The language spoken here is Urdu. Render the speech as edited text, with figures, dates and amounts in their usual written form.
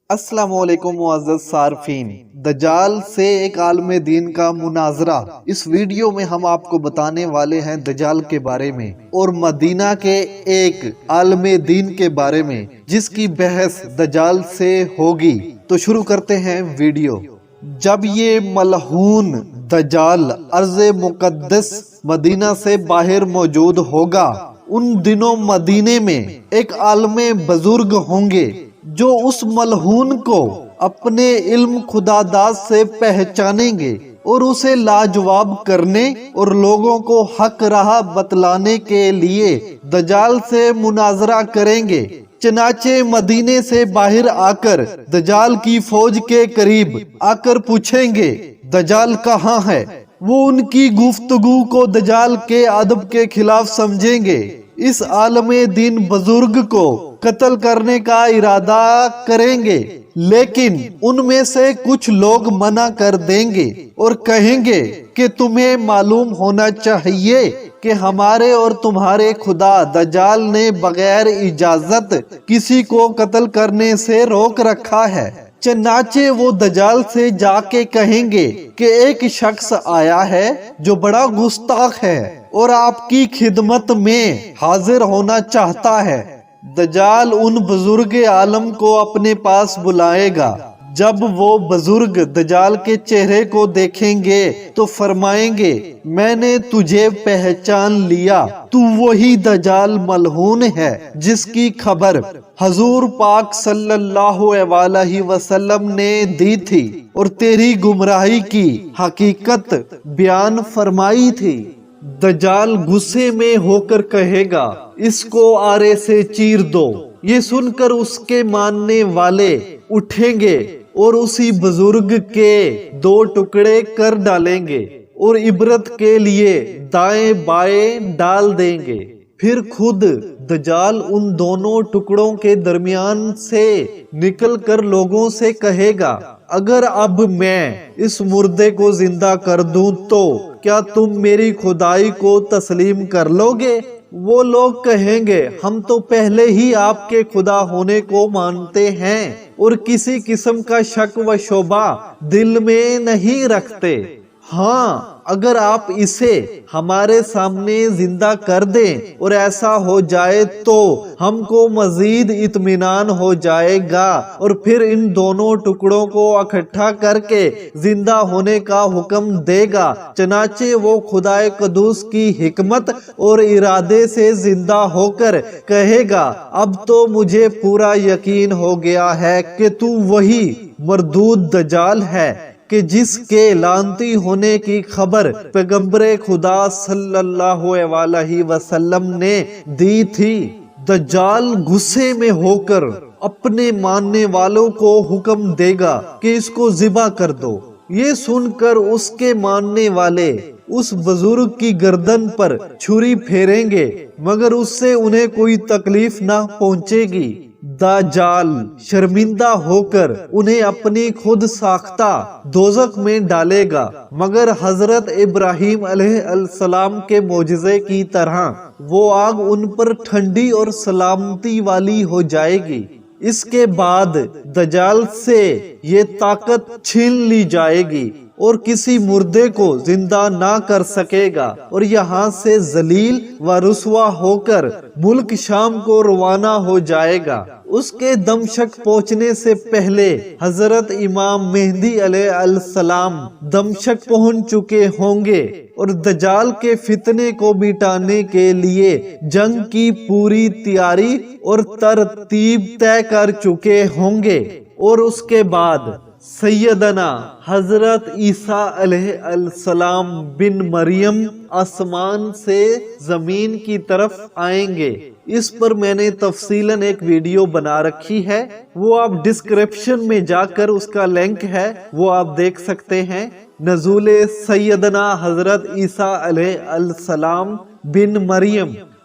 السلام علیکم معزز صارفین، دجال سے ایک عالم دین کا مناظرہ۔ اس ویڈیو میں ہم آپ کو بتانے والے ہیں دجال کے بارے میں اور مدینہ کے ایک عالم دین کے بارے میں جس کی بحث دجال سے ہوگی۔ تو شروع کرتے ہیں ویڈیو۔ جب یہ ملعون دجال ارض مقدس مدینہ سے باہر موجود ہوگا، ان دنوں مدینے میں ایک عالم بزرگ ہوں گے جو اس ملعون کو اپنے علم خداداد سے پہچانیں گے اور اسے لاجواب کرنے اور لوگوں کو حق راہ بتلانے کے لیے دجال سے مناظرہ کریں گے۔ چنانچہ مدینے سے باہر آ کر دجال کی فوج کے قریب آ کر پوچھیں گے دجال کہاں ہے۔ وہ ان کی گفتگو کو دجال کے ادب کے خلاف سمجھیں گے، اس عالم دین بزرگ کو قتل کرنے کا ارادہ کریں گے، لیکن ان میں سے کچھ لوگ منع کر دیں گے اور کہیں گے کہ تمہیں معلوم ہونا چاہیے کہ ہمارے اور تمہارے خدا دجال نے بغیر اجازت کسی کو قتل کرنے سے روک رکھا ہے۔ چنانچہ وہ دجال سے جا کے کہیں گے کہ ایک شخص آیا ہے جو بڑا گستاخ ہے اور آپ کی خدمت میں حاضر ہونا چاہتا ہے۔ دجال ان بزرگ عالم کو اپنے پاس بلائے گا۔ جب وہ بزرگ دجال کے چہرے کو دیکھیں گے تو فرمائیں گے میں نے تجھے پہچان لیا، تو وہی دجال ملعون ہے جس کی خبر حضور پاک صلی اللہ علیہ وسلم نے دی تھی اور تیری گمراہی کی حقیقت بیان فرمائی تھی۔ دجال غصے میں ہو کر کہے گا اس کو آرے سے چیر دو۔ یہ سن کر اس کے ماننے والے اٹھیں گے اور اسی بزرگ کے دو ٹکڑے کر ڈالیں گے اور عبرت کے لیے دائیں بائیں ڈال دیں گے۔ پھر خود دجال ان دونوں ٹکڑوں کے درمیان سے نکل کر لوگوں سے کہے گا اگر اب میں اس مردے کو زندہ کر دوں تو کیا تم میری خدائی کو تسلیم کر لو گے؟ وہ لوگ کہیں گے ہم تو پہلے ہی آپ کے خدا ہونے کو مانتے ہیں اور کسی قسم کا شک و شبہ دل میں نہیں رکھتے۔ ہاں اگر آپ اسے ہمارے سامنے زندہ کر دیں اور ایسا ہو جائے تو ہم کو مزید اطمینان ہو جائے گا اور پھر ان دونوں ٹکڑوں کو اکٹھا کر کے زندہ ہونے کا حکم دے گا۔ چنانچہ وہ خدائے قدوس کی حکمت اور ارادے سے زندہ ہو کر کہے گا اب تو مجھے پورا یقین ہو گیا ہے کہ تو وہی مردود دجال ہے کہ جس کے لعنتی ہونے کی خبر پیغمبر خدا صلی اللہ علیہ وسلم نے دی تھی۔ دجال غصے میں ہو کر اپنے ماننے والوں کو حکم دے گا کہ اس کو ذبح کر دو۔ یہ سن کر اس کے ماننے والے اس بزرگ کی گردن پر چھری پھیریں گے مگر اس سے انہیں کوئی تکلیف نہ پہنچے گی۔ دجال شرمندہ ہو کر انہیں اپنی خود ساختہ دوزخ میں ڈالے گا مگر حضرت ابراہیم علیہ السلام کے معجزے کی طرح وہ آگ ان پر ٹھنڈی اور سلامتی والی ہو جائے گی۔ اس کے بعد دجال سے یہ طاقت چھین لی جائے گی اور کسی مردے کو زندہ نہ کر سکے گا اور یہاں سے ذلیل و رسوا ہو کر ملک شام کو روانہ ہو جائے گا۔ اس کے دمشق پہنچنے سے پہلے حضرت امام مہدی علیہ السلام دمشق پہنچ چکے ہوں گے اور دجال کے فتنے کو مٹانے کے لیے جنگ کی پوری تیاری اور ترتیب طے کر چکے ہوں گے۔ اور اس کے بعد سیدنا حضرت عیسیٰ علیہ السلام بن مریم آسمان سے زمین کی طرف آئیں گے۔ اس پر میں نے تفصیلاً ایک ویڈیو بنا رکھی ہے، وہ آپ ڈسکرپشن میں جا کر اس کا لنک ہے وہ آپ دیکھ سکتے ہیں۔ نزول سیدنا حضرت عیسیٰ علیہ السلام بن مریم